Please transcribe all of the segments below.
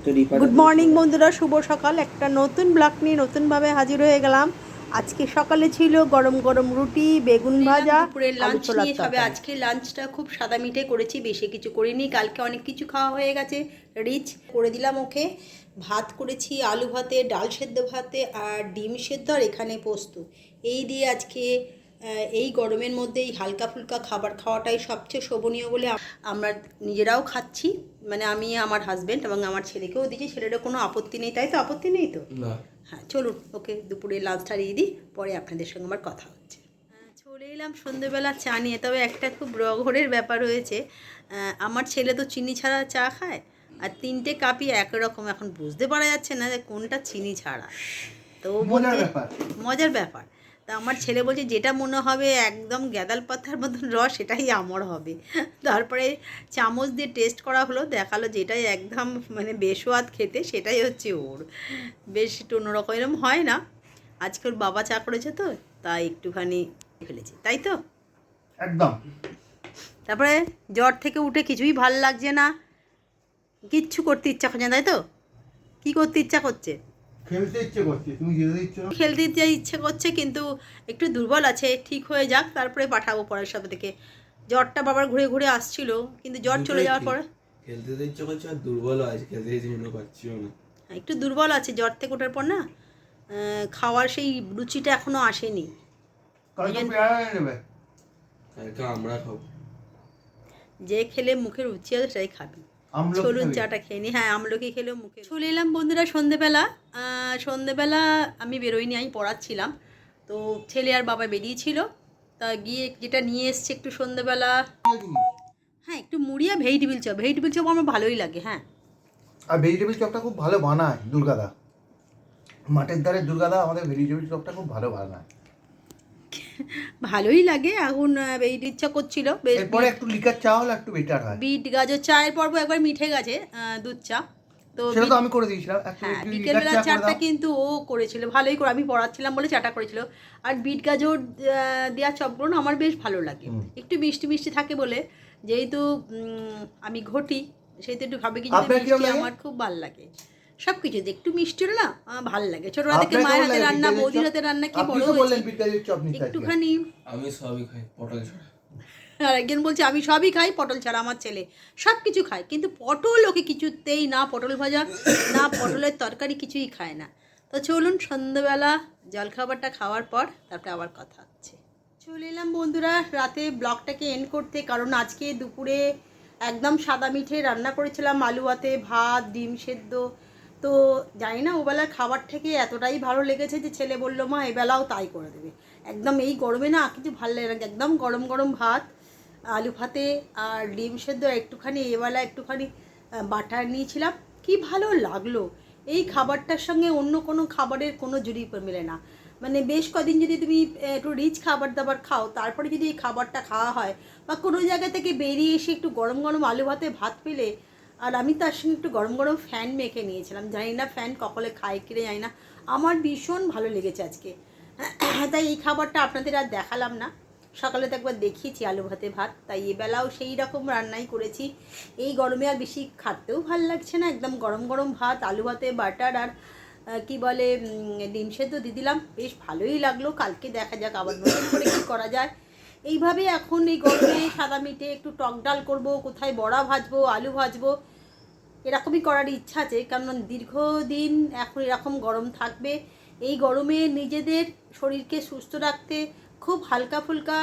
Good morning বন্ধুরা, শুভ সকাল। একটা নতুন ব্লগ নিয়ে নতুনভাবে হাজির হয়ে গেলাম। আজকে সকালে ছিল গরম গরম রুটি, বেগুন ভাজা, দুপুরের আলু লাঞ্চ ছোলার নিয়ে হবে। তরকারি। আজকে লাঞ্চটা খুব সাদামিঠে করেছি, বেশি কিছু করিনি। কালকে অনেক কিছু খাওয়া হয়ে গেছে, রিচ করে দিলাম ওকে। ভাত করেছি, আলু ভাতে, ডাল সেদ্ধ ভাতে আর ডিম সেদ্ধ, আর এখানে পোস্ত। এই দিয়ে আজকে এই গরমের মধ্যে এই হালকা ফুলকা খাবার খাওয়াটাই সবচেয়ে শোভনীয় বলে আমরা নিজেরাও খাচ্ছি। মানে আমি, আমার হাজব্যান্ড এবং আমার ছেলেকেও দিচ্ছি। ছেলেরও কোনো আপত্তি নেই, তাই তো? আপত্তি নেই তো? না। হ্যাঁ, চলুন ওকে দুপুরে লাঞ্চটা দিয়ে দিই, পরে আপনাদের সঙ্গে আমার কথা হচ্ছে। চলে এলাম সন্ধেবেলা চা নিয়ে। তবে একটা খুব রগরের ব্যাপার হয়েছে। আমার ছেলে তো চিনি ছাড়া চা খায়, আর 3টে কাপই একরকম। এখন বুঝতে পারা যাচ্ছে না যে কোনটা চিনি ছাড়া। তো মজার ব্যাপার। তা আমার ছেলে বলছে যেটা মনে হবে একদম গ্যাদাল পাতার মতন রস, সেটাই আমার হবে। তারপরে চামচ দিয়ে টেস্ট করা হলো, দেখালো যেটাই একদম মানে বেসোয়াদ খেতে, সেটাই হচ্ছে ওর। বেশ একটু অন্যরকম, এরকম হয় না। আজকে ওর বাবা চা করেছে তো, তাই একটুখানি ফেলেছি, তাই তো? একদম। তারপরে জ্বর থেকে উঠে কিছুই ভাল লাগছে না, কিচ্ছু করতে ইচ্ছা করছে না, তাই তো? কি করতে ইচ্ছা করছে? খেলতে ইচ্ছে করছে, তুমি যেতে দিচ্ছ না। খেলতে ইচ্ছে করছে, কিন্তু একটু দুর্বল আছে। ঠিক হয়ে যাক, তারপরে পাঠাবো পরের সপ্তাহ থেকে। জ্বরটা বাবার ঘুরে ঘুরে আসছিল, কিন্তু জ্বর চলে যাওয়ার পরে খেলতে তো ইচ্ছে করছে, আর দুর্বল আছে, খেলতে ইচ্ছে পাচ্ছিও না। একটু দুর্বল আছে। জ্বর থেকে ওঠার পর না খাওয়ার সেই রুচিটা এখনো আসেনি। কালকে পেয়ারা এনে দেবে। কালকে আমরা খাবো। যে খেলে মুখের রুচি আছে সেটাই খাবি। আমলকি চলুন খাবি? চাটা খেয়ে নি। হ্যাঁ, আমলকি খেলেও মুখে। চলে এলাম বন্ধুরা সন্ধেবেলা। সন্ধেবেলা আমি বেরোইনি, আমি পড়াচ্ছিলাম। তো ছেলে আর বাবা বেরিয়েছিল, তা গিয়ে যেটা নিয়ে এসছে একটু সন্ধেবেলা। হ্যাঁ, একটু মুড়ি আর ভেজিটেবিল চপ। ভেজিটেবিল চপ আমার ভালোই লাগে। হ্যাঁ, আর ভেজিটেবিল চপটা খুব ভালো বানায় দুর্গাদা। মাঠের ধারে দুর্গাদা আমাদের ভেজিটেবিল চপটা খুব ভালো বানায়। ভালোই লাগে। এখন এই ইচ্ছা করছিল বেশ। এরপরে একটু লিকার চা হলে একটু বেটার হয়। বিট গাজর চায়ের পর্ব একবার মিঠে গেছে, দুধ চা। তো সেটা তো আমি করে দিয়েছিলাম। একটু হ্যাঁ, লিকার বিকেলবেলা চা করে চাটা দাও। কিন্তু ও করেছিল, ভালোই করে। আমি পড়াচ্ছিলাম বলে চাটা করেছিল। আর বিট গাজর দেওয়া চপগুলো না আমার বেশ ভালো লাগে। একটু মিষ্টি মিষ্টি থাকে বলে, যেহেতু আমি ঘটি, সেহেতু একটু ভাবে কি যদি আপনার কিরকম মিষ্টি, লাগে? আমার খুব ভালো লাগে। সব কিছুতে একটু মিষ্টি হলে না আমার ভালো লাগে। ছোটবেলা থেকে আপনার মায়ের কেমন হাতে লাগে রান্না, বিট গাজর বৌদির চপ? হাতে রান্না কি আপনি বড় তো বললেন হয়েছি। বিট গাজর চপ নিতে আজকে। একটুখানি। আমি সবই খাই, পটল ছাড়া। আর একজন বলছে আমি সবই খাই পটল ছাড়া। আমার ছেলে সব কিছু খায়, কিন্তু পটল ওকে কিছুতেই না। পটল ভাজা না, পটলের তরকারি কিছুই খায় না। তো চলুন সন্ধ্যেবেলা জলখাবারটা খাওয়ার পর তারপরে আবার কথা হচ্ছে। চলে এলাম বন্ধুরা রাতে ব্লগটাকে এন্ড করতে, কারণ আজকে দুপুরে একদম সাদা মিঠে রান্না করেছিলাম, আলু ভাতে, ভাত, ডিম সেদ্ধ। তো জানি না ওবেলার খাবার থেকে এতটাই ভালো লেগেছে যে ছেলে বললো মা এবেলাও তাই করে দেবে। একদম এই গরমে না কিছু ভালো লাগে না, একদম গরম গরম ভাত, আলু ভাতে আর ডিম সেদ্ধ, একটুখানি এবেলা একটুখানি বাটার নিয়েছিলাম। কি ভালো লাগলো! এই খাবারটার সঙ্গে অন্য কোনো খাবারের কোনো জুড়ি মেলে না। মানে বেশ কদিন যদি তুমি একটু রিচ খাবার দাবার খাও, তারপরে যদি এই খাবারটা খাওয়া হয়, বা কোনো জায়গা থেকে বেরিয়ে এসে একটু গরম গরম আলু ভাতে ভাত পেলে, আর আমি তার সঙ্গে একটু গরম গরম ফ্যান মেখে নিয়েছিলাম। জানি না ফ্যান কখলে খায় কিনে, জানি না। আমার ভীষণ ভালো লেগেছে আজকে। তাই এই খাবারটা আপনাদের আর দেখালাম না। সকালে তো একবার দেখিয়েছি আলু ভাতে ভাত, তাই এবেলাও সেই রকম রান্নাই করেছি। এই গরমে আর বেশি খাটতেও ভাল লাগছে না, একদম গরম গরম ভাত, আলু ভাতে বাটার আর কি বলে ডিম সেদ্ধ দিয়ে দিলাম। বেশ ভালোই লাগলো। কালকে দেখা যাক আবার নতুন করে কী করা যায়। এইভাবে এখন এই গরমে সাদা মিটে একটু টক ডাল করবো, কোথায় বড়া ভাজবো, আলু ভাজবো, এরকমই করার ইচ্ছা আছে। কারণ দীর্ঘদিন এখন এরকম গরম থাকবে। এই গরমে নিজেদের শরীরকে সুস্থ রাখতে খুব হালকা ফুলকা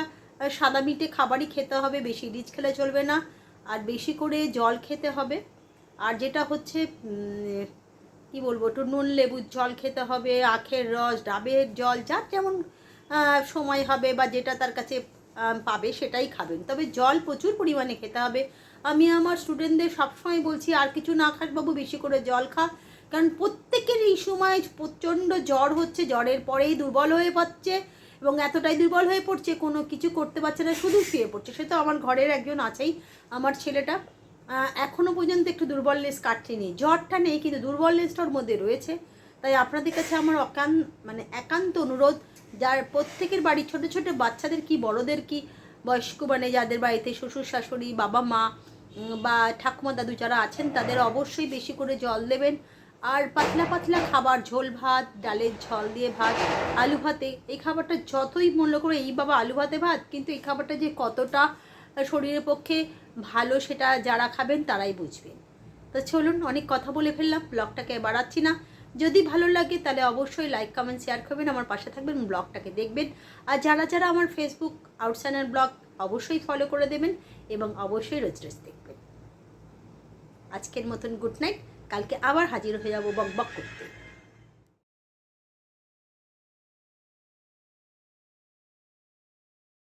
সাদা মিটে খাবারই খেতে হবে। বেশি রিচ খেলে চলবে না, আর বেশি করে জল খেতে হবে। আর যেটা হচ্ছে কি বলবো, একটু নুন লেবুর জল খেতে হবে, আখের রস, ডাবের জল, যার যেমন সময় হবে বা যেটা তার কাছে পাবে সেটাই খাবেন। তবে জল প্রচুর পরিমাণে খেতে হবে। আমি আমার স্টুডেন্টদের সবসময় বলছি আর কিছু না খাস বাবু, বেশি করে জল খা। কারণ প্রত্যেকের এই সময় প্রচণ্ড জ্বর হচ্ছে, জ্বরের পরেই দুর্বল হয়ে পড়ছে, এবং এতটাই দুর্বল হয়ে পড়ছে কোনো কিছু করতে পারছে না, শুধু শুয়ে পড়ছে। সে তো আমার ঘরের একজন আছেই, আমার ছেলেটা এখনও পর্যন্ত একটু দুর্বলনেস কাটছেনি। জ্বরটা নেই, কিন্তু দুর্বলনেসটা ওর মধ্যে রয়েছে। তাই আপনাদের কাছে আমার একান্ত অনুরোধ, যার প্রত্যেকের বাড়ি ছোটো ছোটো বাচ্চাদের কি বড়দের কি বয়স্ক, মানে যাদের বাড়িতে শ্বশুর শাশুড়ি, বাবা মা বা ঠাকুমা দাদু যারা আছেন তাদের অবশ্যই বেশি করে জল দেবেন। আর পাতলা পাতলা খাবার, ঝোল ভাত, ডালের ঝোল দিয়ে ভাত, আলু ভাতে, এই খাবারটা যতই মূল্য করে এই বাবা আলু ভাতে ভাত, কিন্তু এই খাবারটা যে কতটা শরীরের পক্ষে ভালো সেটা যারা খাবেন তারাই বুঝবেন। তো চলুন, অনেক কথা বলে ফেললাম, ব্লগটাকে বাড়াচ্ছি না। যদি ভালো লাগে তাহলে অবশ্যই লাইক কমেন্ট শেয়ার করবেন, আমার পাশে থাকবেন, ব্লগটাকে দেখবেন। আর যারা যারা আমার ফেসবুক আউটসাইডার ব্লগ অবশ্যই ফলো করে দেবেন এবং অবশ্যই রোজ রোজ দেখবেন। আজকের মতন গুড নাইট, কালকে আবার হাজির হয়ে যাবো বক বক করতে।